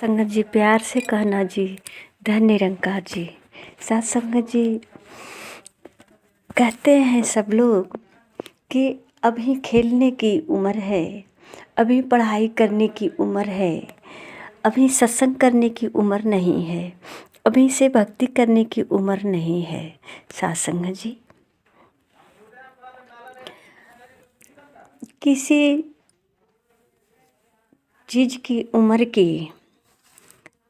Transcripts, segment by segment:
संगत जी प्यार से कहना जी, धन निरंकार जी। साथ संगत जी कहते हैं सब लोग कि अभी खेलने की उम्र है, अभी पढ़ाई करने की उम्र है, अभी सत्संग करने की उम्र नहीं है, अभी से भक्ति करने की उम्र नहीं है। साथ संगत जी किसी चीज़ की उम्र की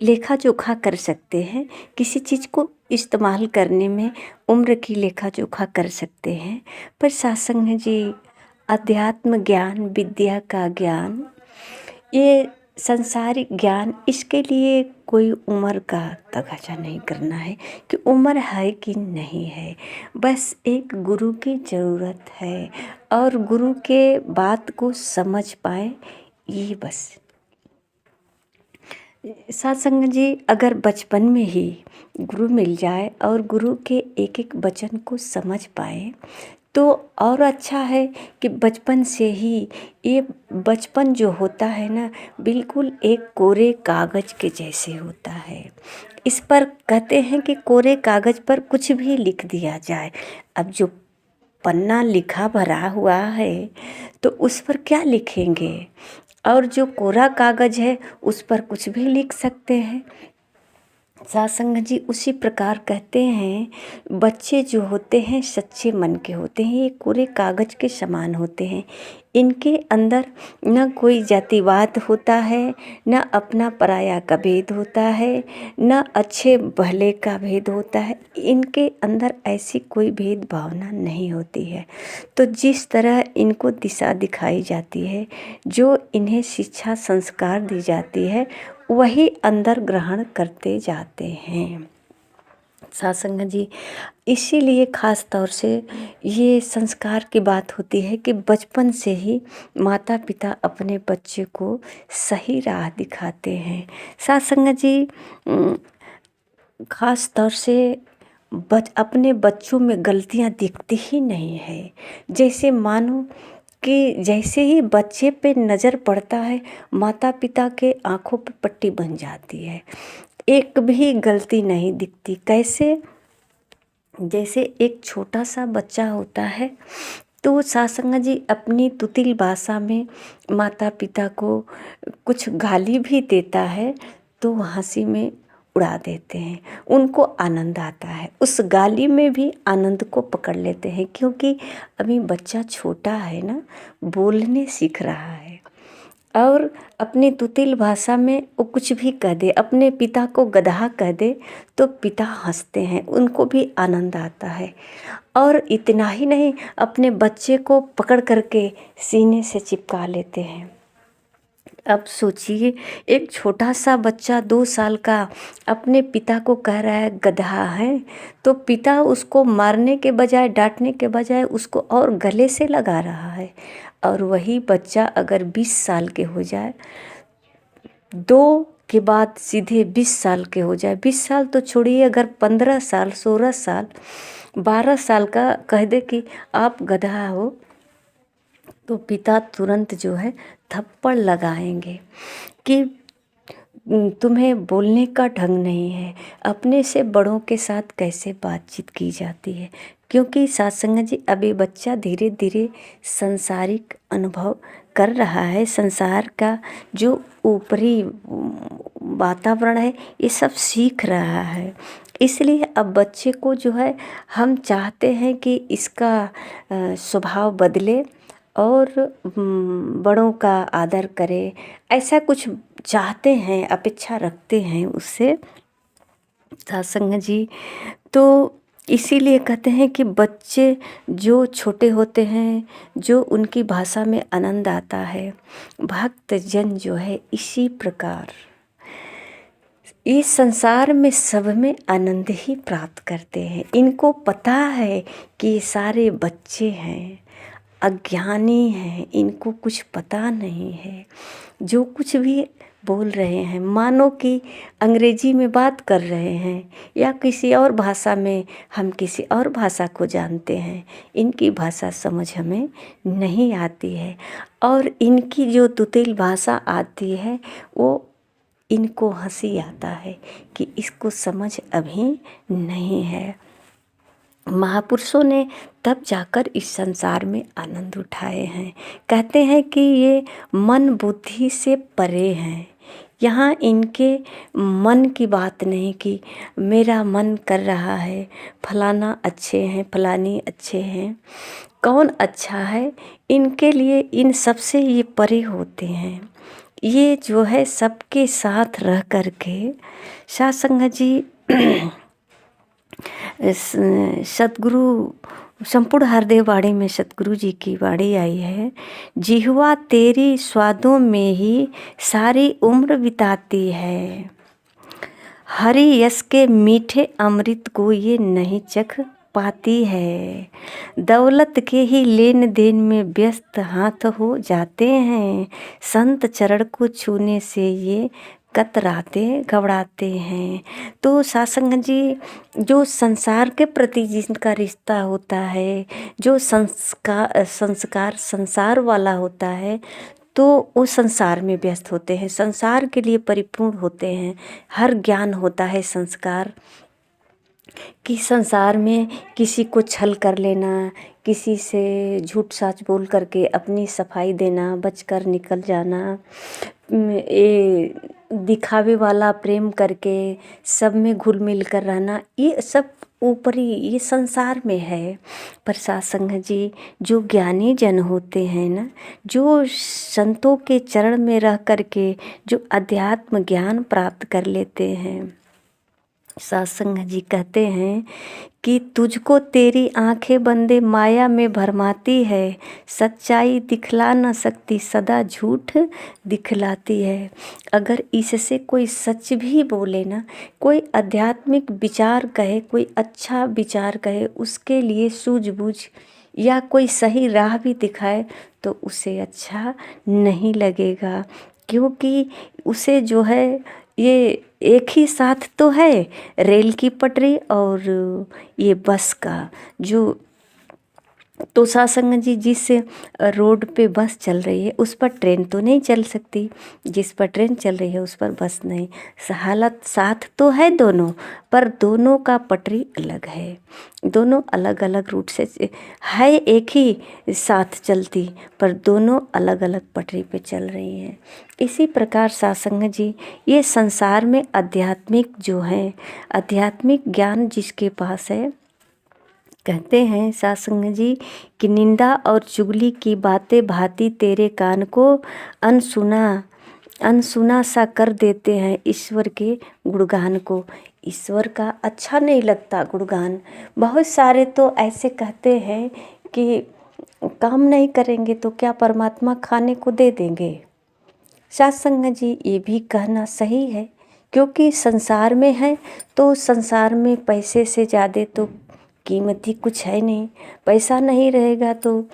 लेखा जोखा कर सकते हैं, किसी चीज़ को इस्तेमाल करने में उम्र की लेखा जोखा कर सकते हैं, पर सत्संग जी अध्यात्म ज्ञान, विद्या का ज्ञान, ये संसारिक ज्ञान, इसके लिए कोई उम्र का तगाजा नहीं करना है कि उम्र है कि नहीं है। बस एक गुरु की ज़रूरत है और गुरु के बात को समझ पाए, ये बस। सत्संग जी अगर बचपन में ही गुरु मिल जाए और गुरु के एक एक वचन को समझ पाए तो और अच्छा है कि बचपन से ही। ये बचपन जो होता है ना, बिल्कुल एक कोरे कागज़ के जैसे होता है। इस पर कहते हैं कि कोरे कागज़ पर कुछ भी लिख दिया जाए। अब जो पन्ना लिखा भरा हुआ है तो उस पर क्या लिखेंगे, और जो कोरा कागज़ है उस पर कुछ भी लिख सकते हैं। सत्संग जी उसी प्रकार कहते हैं, बच्चे जो होते हैं सच्चे मन के होते हैं, ये कोरे कागज़ के समान होते हैं। इनके अंदर न कोई जातिवाद होता है, न अपना पराया का भेद होता है, न अच्छे भले का भेद होता है। इनके अंदर ऐसी कोई भेद भावना नहीं होती है। तो जिस तरह इनको दिशा दिखाई जाती है, जो इन्हें शिक्षा संस्कार दी जाती है, वही अंदर ग्रहण करते जाते हैं। सत्संग जी इसीलिए ख़ास तौर से ये संस्कार की बात होती है कि बचपन से ही माता पिता अपने बच्चे को सही राह दिखाते हैं। सत्संग जी ख़ास तौर से अपने बच्चों में गलतियां दिखती ही नहीं है। जैसे मानो कि जैसे ही बच्चे पे नज़र पड़ता है, माता पिता के आँखों पे पट्टी बन जाती है, एक भी गलती नहीं दिखती। कैसे? जैसे एक छोटा सा बच्चा होता है तो सत्संग जी अपनी तुतिल भाषा में माता पिता को कुछ गाली भी देता है तो हंसी में उड़ा देते हैं, उनको आनंद आता है। उस गाली में भी आनंद को पकड़ लेते हैं, क्योंकि अभी बच्चा छोटा है ना, बोलने सीख रहा है। और अपनी तुतिल भाषा में वो कुछ भी कह दे, अपने पिता को गधा कह दे तो पिता हंसते हैं, उनको भी आनंद आता है। और इतना ही नहीं, अपने बच्चे को पकड़ करके सीने से चिपका लेते हैं। अब सोचिए, एक छोटा सा बच्चा 2 साल का अपने पिता को कह रहा है गधा है, तो पिता उसको मारने के बजाय, डांटने के बजाय उसको और गले से लगा रहा है। और वही बच्चा अगर 20 साल के हो जाए, 2 के बाद सीधे 20 साल के हो जाए, 20 साल तो छोड़िए, अगर 15 साल, 16 साल, 12 साल का कह दे कि आप गधा हो, तो पिता तुरंत जो है थप्पड़ लगाएंगे कि तुम्हें बोलने का ढंग नहीं है, अपने से बड़ों के साथ कैसे बातचीत की जाती है। क्योंकि सत्संग जी अभी बच्चा धीरे धीरे संसारिक अनुभव कर रहा है, संसार का जो ऊपरी वातावरण है ये सब सीख रहा है। इसलिए अब बच्चे को जो है हम चाहते हैं कि इसका स्वभाव बदले और बड़ों का आदर करे, ऐसा कुछ चाहते हैं, अपेक्षा रखते हैं उससे सत्संग जी। तो इसीलिए कहते हैं कि बच्चे जो छोटे होते हैं, जो उनकी भाषा में आनंद आता है, भक्त जन जो है इसी प्रकार इस संसार में सब में आनंद ही प्राप्त करते हैं। इनको पता है कि ये सारे बच्चे हैं, अज्ञानी हैं, इनको कुछ पता नहीं है। जो कुछ भी बोल रहे हैं, मानो कि अंग्रेजी में बात कर रहे हैं या किसी और भाषा में, हम किसी और भाषा को जानते हैं, इनकी भाषा समझ हमें नहीं आती है। और इनकी जो तुतिल भाषा आती है वो इनको हंसी आता है कि इसको समझ अभी नहीं है। महापुरुषों ने तब जाकर इस संसार में आनंद उठाए हैं। कहते हैं कि ये मन बुद्धि से परे हैं। यहाँ इनके मन की बात नहीं कि मेरा मन कर रहा है फलाना अच्छे हैं फलानी अच्छे हैं, कौन अच्छा है, इनके लिए इन सबसे ये परे होते हैं। ये जो है सबके साथ रह कर के सासंग जी सतगुरु संपूर्ण हरदेव वाणी में सतगुरु जी की वाणी आई है, जिह्वा तेरी स्वादों में ही सारी उम्र बिताती है, हरि यश के मीठे अमृत को ये नहीं चख पाती है, दौलत के ही लेन देन में व्यस्त हाथ हो जाते हैं, संत चरण को छूने से ये कतराते घबराते हैं। तो सासंग जी जो संसार के प्रति जिनका रिश्ता होता है, जो संस्कार संसार वाला होता है, तो वो संसार में व्यस्त होते हैं, संसार के लिए परिपूर्ण होते हैं। हर ज्ञान होता है संस्कार कि संसार में किसी को छल कर लेना, किसी से झूठ साच बोल करके अपनी सफाई देना, बचकर निकल जाना, ये दिखावे वाला प्रेम करके सब में घुल मिल कर रहना, ये सब ऊपरी ये संसार में है। पर सासंग जी जो ज्ञानी जन होते हैं ना, जो संतों के चरण में रह करके जो अध्यात्म ज्ञान प्राप्त कर लेते हैं, सासंग जी कहते हैं कि तुझको तेरी आंखें बंदे माया में भरमाती है, सच्चाई दिखला न सकती सदा झूठ दिखलाती है। अगर इससे कोई सच भी बोले ना, कोई आध्यात्मिक विचार कहे, कोई अच्छा विचार कहे, उसके लिए सूझबूझ या कोई सही राह भी दिखाए तो उसे अच्छा नहीं लगेगा, क्योंकि उसे जो है ये एक ही साथ तो है रेल की पटरी और ये बस का जो, तो सासंग जी जिस रोड पे बस चल रही है उस पर ट्रेन तो नहीं चल सकती, जिस पर ट्रेन चल रही है उस पर बस नहीं। हालत साथ तो है दोनों, पर दोनों का पटरी अलग है, दोनों अलग अलग रूट से है, एक ही साथ चलती पर दोनों अलग अलग पटरी पे चल रही हैं। इसी प्रकार सासंग जी ये संसार में आध्यात्मिक जो है, आध्यात्मिक ज्ञान जिसके पास है, कहते हैं सासंग जी कि निंदा और चुगली की बातें भांति तेरे कान को अनसुना सा कर देते हैं, ईश्वर के गुणगान को। ईश्वर का अच्छा नहीं लगता गुणगान। बहुत सारे तो ऐसे कहते हैं कि काम नहीं करेंगे तो क्या परमात्मा खाने को दे देंगे। सासंग जी ये भी कहना सही है, क्योंकि संसार में है तो संसार में पैसे से ज़्यादा तो कीमती कुछ है नहीं। पैसा नहीं रहेगा तो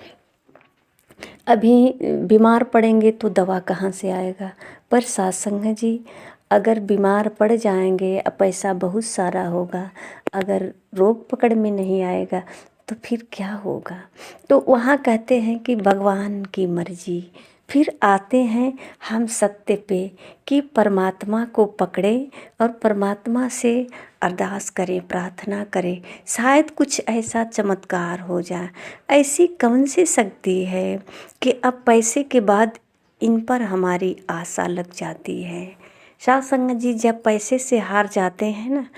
अभी बीमार पड़ेंगे तो दवा कहाँ से आएगा। पर सासंग जी अगर बीमार पड़ जाएंगे, पैसा बहुत सारा होगा, अगर रोग पकड़ में नहीं आएगा तो फिर क्या होगा। तो वहाँ कहते हैं कि भगवान की मर्जी। फिर आते हैं हम सत्य पे कि परमात्मा को पकड़े और परमात्मा से अरदास करें, प्रार्थना करें, शायद कुछ ऐसा चमत्कार हो जाए। ऐसी कौन सी शक्ति है कि अब पैसे के बाद इन पर हमारी आशा लग जाती है। सासंग जी जब पैसे से हार जाते हैं ना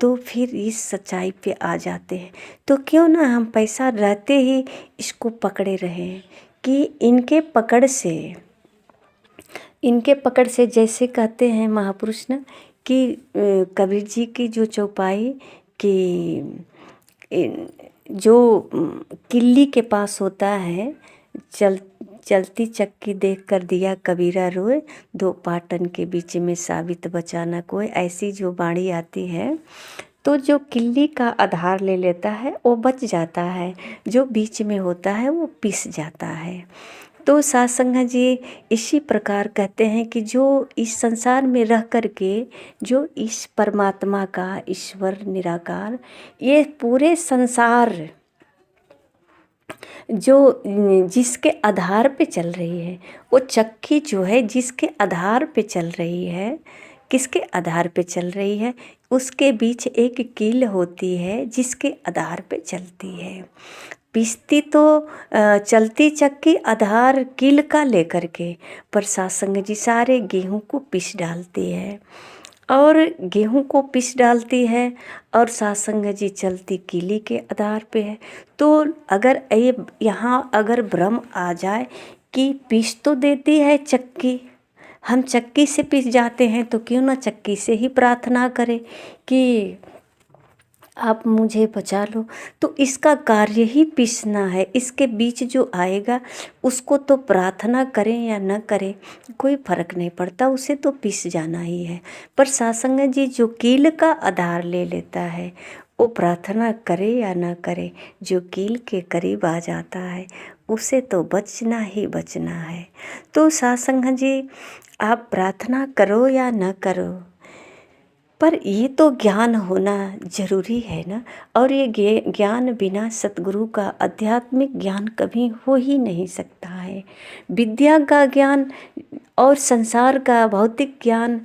तो फिर इस सच्चाई पे आ जाते हैं, तो क्यों ना हम पैसा रहते ही इसको पकड़े रहें कि इनके पकड़ से जैसे कहते हैं महापुरुष ना कि कबीर जी की जो चौपाई कि जो किल्ली के पास होता है, चलती चक्की देख कर दिया कबीरा रोए, दो पाटन के बीच में साबित बचाना कोई, ऐसी जो बाणी आती है। तो जो किल्ली का आधार ले लेता है वो बच जाता है, जो बीच में होता है वो पिस जाता है। तो सासंग जी इसी प्रकार कहते हैं कि जो इस संसार में रह कर के जो इस परमात्मा का, ईश्वर निराकार, ये पूरे संसार जो जिसके आधार पे चल रही है, वो चक्की जो है जिसके आधार पे चल रही है किसके आधार पे चल रही है? उसके बीच एक कील होती है जिसके आधार पे चलती है। पिसती तो चलती चक्की आधार कील का लेकर के, पर सासंग जी सारे गेहूं को पीस डालती है और गेहूं को पीस डालती है और सासंग जी चलती कीली के आधार पे है। तो अगर ये यहाँ अगर भ्रम आ जाए कि पीस तो देती है चक्की, हम चक्की से पिस जाते हैं, तो क्यों ना चक्की से ही प्रार्थना करें कि आप मुझे बचा लो। तो इसका कार्य ही पीसना है। इसके बीच जो आएगा उसको तो प्रार्थना करें या न करें कोई फर्क नहीं पड़ता, उसे तो पीस जाना ही है। पर सासंग जी जो कील का आधार ले लेता है, वो प्रार्थना करे या ना करे, जो कील के करीब आ जाता है उसे तो बचना ही बचना है। तो सासंग जी आप प्रार्थना करो या न करो, पर ये तो ज्ञान होना जरूरी है ना। और ये ज्ञान बिना सतगुरु का आध्यात्मिक ज्ञान कभी हो ही नहीं सकता है। विद्या का ज्ञान और संसार का भौतिक ज्ञान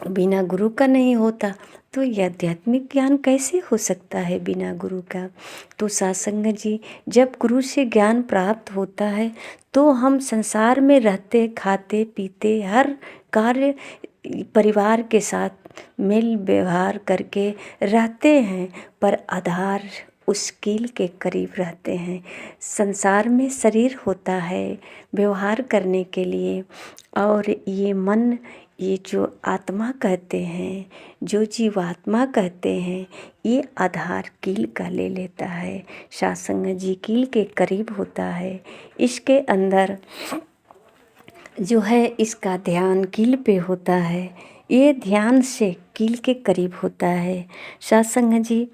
बिना गुरु का नहीं होता, तो ये आध्यात्मिक ज्ञान कैसे हो सकता है बिना गुरु का? तो सासंग जी जब गुरु से ज्ञान प्राप्त होता है तो हम संसार में रहते खाते पीते हर कार्य परिवार के साथ मेल व्यवहार करके रहते हैं, पर आधार उस कील के करीब रहते हैं। संसार में शरीर होता है व्यवहार करने के लिए, और ये मन, ये जो आत्मा कहते हैं, जो जीवात्मा कहते हैं, ये आधार कील का ले लेता है। सासंग जी कील के करीब होता है। इसके अंदर जो है इसका ध्यान कील पे होता है, ये ध्यान से कील के करीब होता है। सासंग जी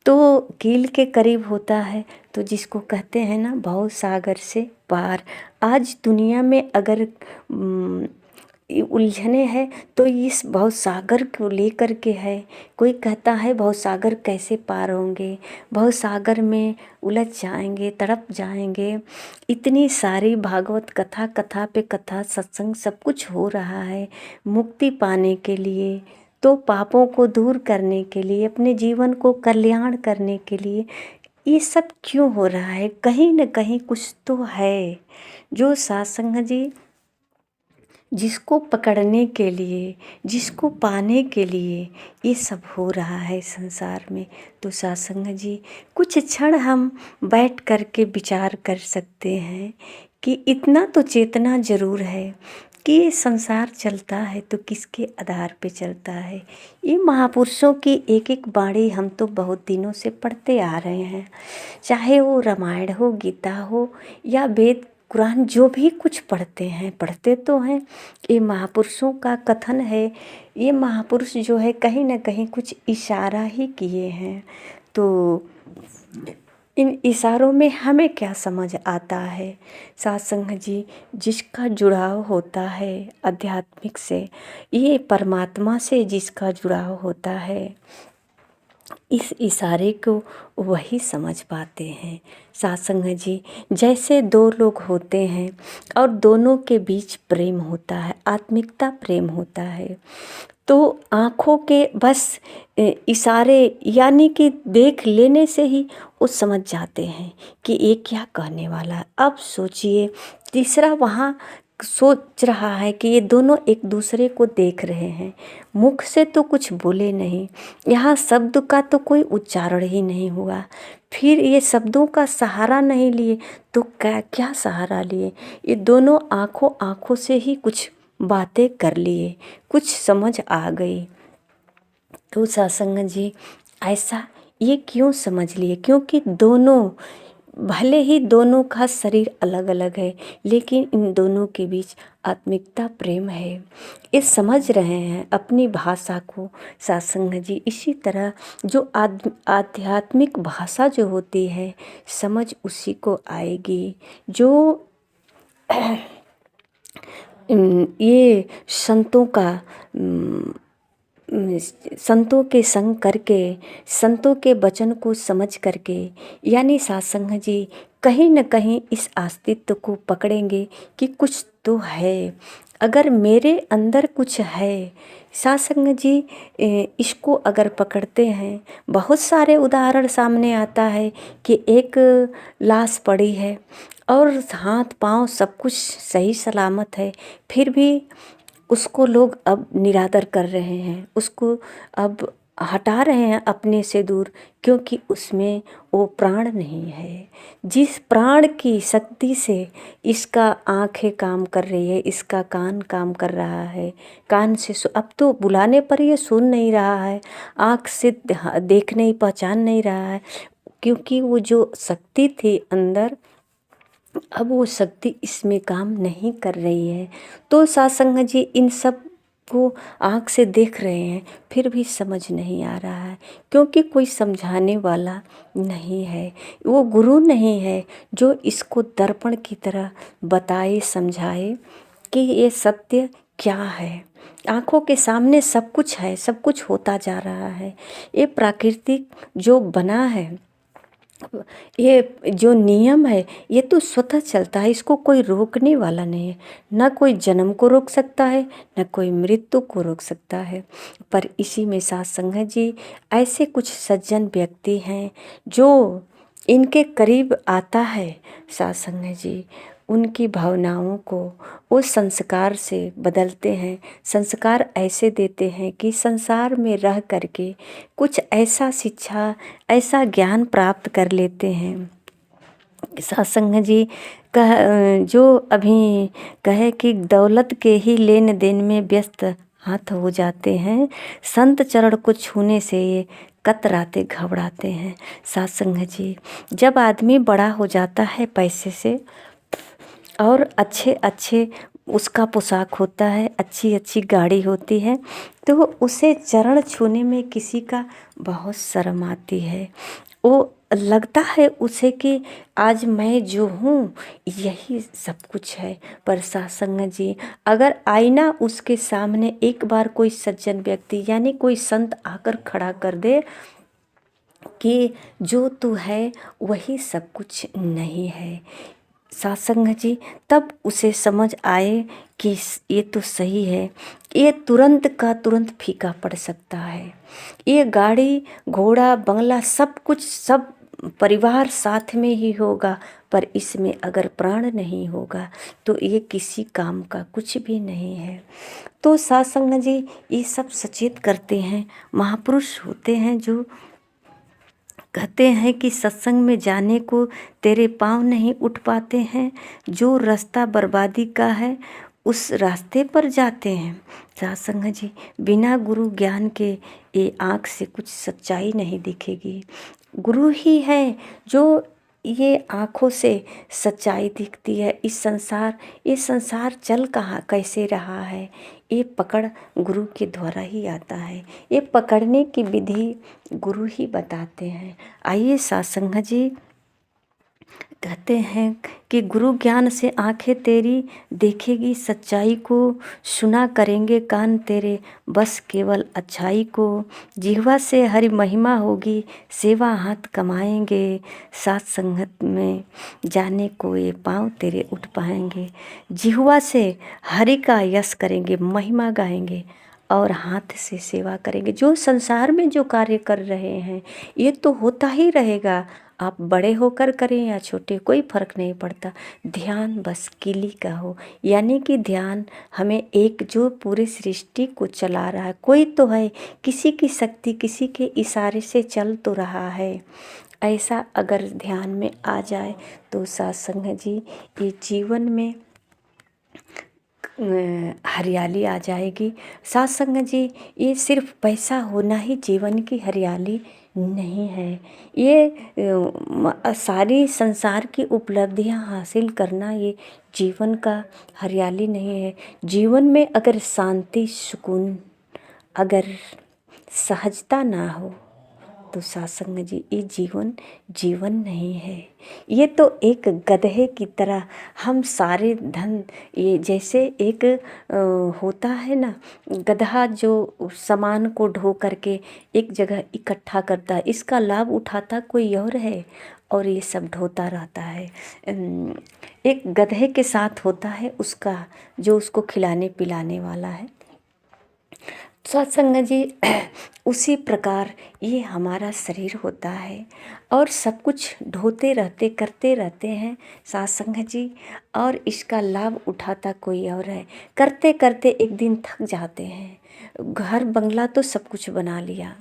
तो कील के करीब होता है, तो जिसको कहते हैं ना भव सागर से पार। आज दुनिया में अगर उलझने हैं तो इस भव सागर को लेकर के है। कोई कहता है भव सागर कैसे पार होंगे, भव सागर में उलझ जाएंगे, तड़प जाएंगे। इतनी सारी भागवत कथा, कथा पे कथा, सत्संग सब कुछ हो रहा है मुक्ति पाने के लिए, तो पापों को दूर करने के लिए, अपने जीवन को कल्याण करने के लिए ये सब क्यों हो रहा है? कहीं न कहीं कुछ तो है जो सासंग जी जिसको पकड़ने के लिए, जिसको पाने के लिए ये सब हो रहा है संसार में। तो सासंग जी कुछ क्षण हम बैठ कर के विचार कर सकते हैं कि इतना तो चेतना ज़रूर है कि ये संसार चलता है तो किसके आधार पे चलता है। ये महापुरुषों की एक एक वाणी हम तो बहुत दिनों से पढ़ते आ रहे हैं, चाहे वो रामायण हो, गीता हो या वेद कुरान, जो भी कुछ पढ़ते हैं, पढ़ते तो हैं। ये महापुरुषों का कथन है। ये महापुरुष जो है कहीं ना कहीं कुछ इशारा ही किए हैं। तो इन इशारों में हमें क्या समझ आता है? सासंग जी जिसका जुड़ाव होता है आध्यात्मिक से, ये परमात्मा से जिसका जुड़ाव होता है, इस इशारे को वही समझ पाते हैं। सासंग जी जैसे दो लोग होते हैं और दोनों के बीच प्रेम होता है, आत्मिकता प्रेम होता है, तो आँखों के बस इशारे यानी कि देख लेने से ही वो समझ जाते हैं कि ये क्या कहने वाला है। अब सोचिए तीसरा वहाँ सोच रहा है कि ये दोनों एक दूसरे को देख रहे हैं, मुख से तो कुछ बोले नहीं, यहाँ शब्द का तो कोई उच्चारण ही नहीं हुआ, फिर ये शब्दों का सहारा नहीं लिए तो क्या क्या सहारा लिए? ये दोनों आँखों आँखों से ही कुछ बातें कर लिए, कुछ समझ आ गई। तो सासंग जी ऐसा ये क्यों समझ लिए? क्योंकि दोनों, भले ही दोनों का शरीर अलग अलग है, लेकिन इन दोनों के बीच आत्मिकता प्रेम है। ये समझ रहे हैं अपनी भाषा को सासंग जी। इसी तरह जो आध्यात्मिक भाषा जो होती है, समझ उसी को आएगी जो ये संतों का संतों के संग करके, संतों के वचन को समझ करके, यानी सासंग जी कहीं न कहीं इस अस्तित्व को पकड़ेंगे कि कुछ तो है। अगर मेरे अंदर कुछ है, सत्संग जी इसको अगर पकड़ते हैं, बहुत सारे उदाहरण सामने आता है कि एक लाश पड़ी है और हाथ पांव सब कुछ सही सलामत है, फिर भी उसको लोग अब निरादर कर रहे हैं, उसको अब हटा रहे हैं अपने से दूर, क्योंकि उसमें वो प्राण नहीं है। जिस प्राण की शक्ति से इसका आंखें काम कर रही है, इसका कान काम कर रहा है, कान से अब तो बुलाने पर ये सुन नहीं रहा है, आँख से देख नहीं पहचान नहीं रहा है, क्योंकि वो जो शक्ति थी अंदर, अब वो शक्ति इसमें काम नहीं कर रही है। तो सत्संग जी इन सब को आँख से देख रहे हैं, फिर भी समझ नहीं आ रहा है, क्योंकि कोई समझाने वाला नहीं है, वो गुरु नहीं है जो इसको दर्पण की तरह बताए समझाए कि ये सत्य क्या है। आँखों के सामने सब कुछ है, सब कुछ होता जा रहा है। ये प्राकृतिक जो बना है, ये जो नियम है, ये तो स्वतः चलता है, इसको कोई रोकने वाला नहीं है। ना कोई जन्म को रोक सकता है, ना कोई मृत्यु को रोक सकता है। पर इसी में सत्संग जी ऐसे कुछ सज्जन व्यक्ति हैं जो इनके करीब आता है, सत्संग जी उनकी भावनाओं को उस संस्कार से बदलते हैं, संस्कार ऐसे देते हैं कि संसार में रह करके कुछ ऐसा शिक्षा, ऐसा ज्ञान प्राप्त कर लेते हैं। सत्संग जी जो अभी कहे कि दौलत के ही लेन देन में व्यस्त हाथ हो जाते हैं, संत चरण को छूने से ये कतराते घबराते हैं। सत्संग जी जब आदमी बड़ा हो जाता है पैसे से और अच्छे अच्छे उसका पोशाक होता है, अच्छी अच्छी गाड़ी होती है, तो उसे चरण छूने में किसी का बहुत शर्म आती है। वो लगता है उसे कि आज मैं जो हूँ यही सब कुछ है। पर सत्संग जी अगर आईना उसके सामने एक बार कोई सज्जन व्यक्ति यानी कोई संत आकर खड़ा कर दे कि जो तू है वही सब कुछ नहीं है, सत्संग जी तब उसे समझ आए कि ये तो सही है। ये तुरंत का तुरंत फीका पड़ सकता है। ये गाड़ी घोड़ा बंगला सब कुछ, सब परिवार साथ में ही होगा, पर इसमें अगर प्राण नहीं होगा तो ये किसी काम का कुछ भी नहीं है। तो सत्संग जी ये सब सचेत करते हैं। महापुरुष होते हैं जो कहते हैं कि सत्संग में जाने को तेरे पाँव नहीं उठ पाते हैं, जो रास्ता बर्बादी का है उस रास्ते पर जाते हैं। सत्संग जी बिना गुरु ज्ञान के ये आँख से कुछ सच्चाई नहीं दिखेगी। गुरु ही है जो ये आँखों से सच्चाई दिखती है। ये संसार चल कहाँ कैसे रहा है, ये पकड़ गुरु के द्वारा ही आता है। ये पकड़ने की विधि गुरु ही बताते हैं। आइए सत्संग जी कहते हैं कि गुरु ज्ञान से आंखें तेरी देखेगी सच्चाई को, सुना करेंगे कान तेरे बस केवल अच्छाई को, जिह्वा से हरि महिमा होगी सेवा हाथ कमाएंगे, साथ संगत में जाने को ये पाँव तेरे उठ पाएंगे। जिह्वा से हरि का यश करेंगे, महिमा गाएंगे और हाथ से सेवा करेंगे। जो संसार में जो कार्य कर रहे हैं ये तो होता ही रहेगा, आप बड़े होकर करें या छोटे कोई फर्क नहीं पड़ता। ध्यान बस किली का हो, यानी कि ध्यान हमें एक जो पूरी सृष्टि को चला रहा है, कोई तो है, किसी की शक्ति किसी के इशारे से चल तो रहा है। ऐसा अगर ध्यान में आ जाए तो सत्संग जी ये जीवन में हरियाली आ जाएगी। सत्संग जी ये सिर्फ पैसा होना ही जीवन की हरियाली नहीं है। ये सारी संसार की उपलब्धियां हासिल करना ये जीवन का हरियाली नहीं है। जीवन में अगर शांति सुकून, अगर सहजता ना हो तो सत्संग जी ये जीवन नहीं है। ये तो एक गधे की तरह हम सारे धन, ये जैसे एक होता है ना, गधा जो सामान को ढो करके एक जगह इकट्ठा करता है, इसका लाभ उठाता कोई और है और ये सब ढोता रहता है। एक गधे के साथ होता है उसका जो उसको खिलाने पिलाने वाला है। सत्संग जी उसी प्रकार ये हमारा शरीर होता है और सब कुछ ढोते रहते करते रहते हैं सत्संग जी, और इसका लाभ उठाता कोई और है। करते करते एक दिन थक जाते हैं। घर बंगला तो सब कुछ बना लिया,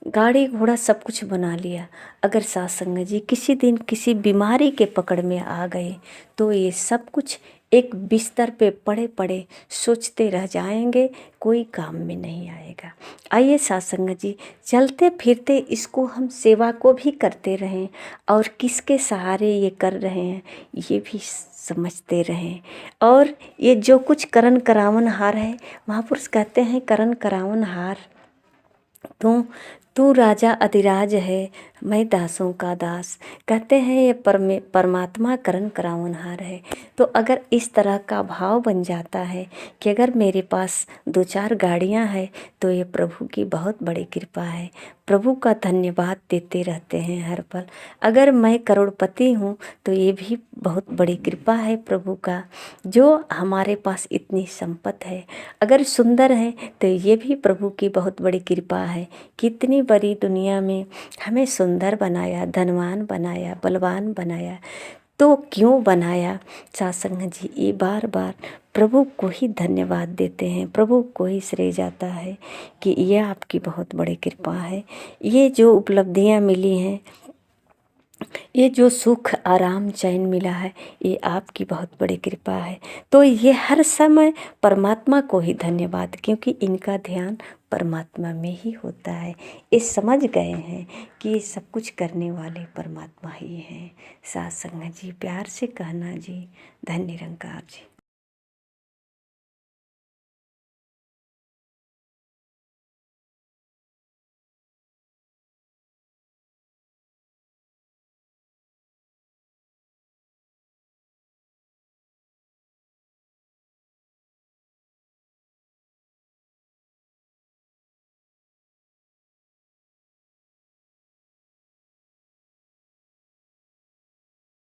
गाड़ी घोड़ा सब कुछ बना लिया, अगर सत्संग जी किसी दिन किसी बीमारी के पकड़ में आ गए तो ये सब कुछ एक बिस्तर पे पड़े पड़े सोचते रह जाएंगे, कोई काम में नहीं आएगा। आइए सत्संग जी चलते फिरते इसको हम सेवा को भी करते रहें और किसके सहारे ये कर रहे हैं ये भी समझते रहें। और ये जो कुछ करण करावन हार है, महापुरुष कहते हैं करण करावन हार तू राजा अधिराज है, मैं दासों का दास। कहते हैं ये परमात्मा करण करावनहार है। तो अगर इस तरह का भाव बन जाता है कि अगर मेरे पास 2-4 गाड़ियां हैं तो ये प्रभु की बहुत बड़ी कृपा है, प्रभु का धन्यवाद देते रहते हैं हर पल। अगर मैं करोड़पति हूँ तो ये भी बहुत बड़ी कृपा है प्रभु का, जो हमारे पास इतनी संपत्ति है। अगर सुंदर है तो ये भी प्रभु की बहुत बड़ी कृपा है, कितनी बड़ी दुनिया में हमें सुंदर बनाया, धनवान बनाया, बलवान बनाया। तो क्यों बनाया? सत्संग जी ये बार बार प्रभु को ही धन्यवाद देते हैं, प्रभु को ही श्रेय जाता है कि ये आपकी बहुत बड़ी कृपा है। ये जो उपलब्धियां मिली हैं, ये जो सुख आराम चैन मिला है, ये आपकी बहुत बड़ी कृपा है। तो ये हर समय परमात्मा को ही धन्यवाद, क्योंकि इनका ध्यान परमात्मा में ही होता है। ये समझ गए हैं कि ये सब कुछ करने वाले परमात्मा ही हैं। सत्संग जी प्यार से कहना जी, धन्य निरंकार जी।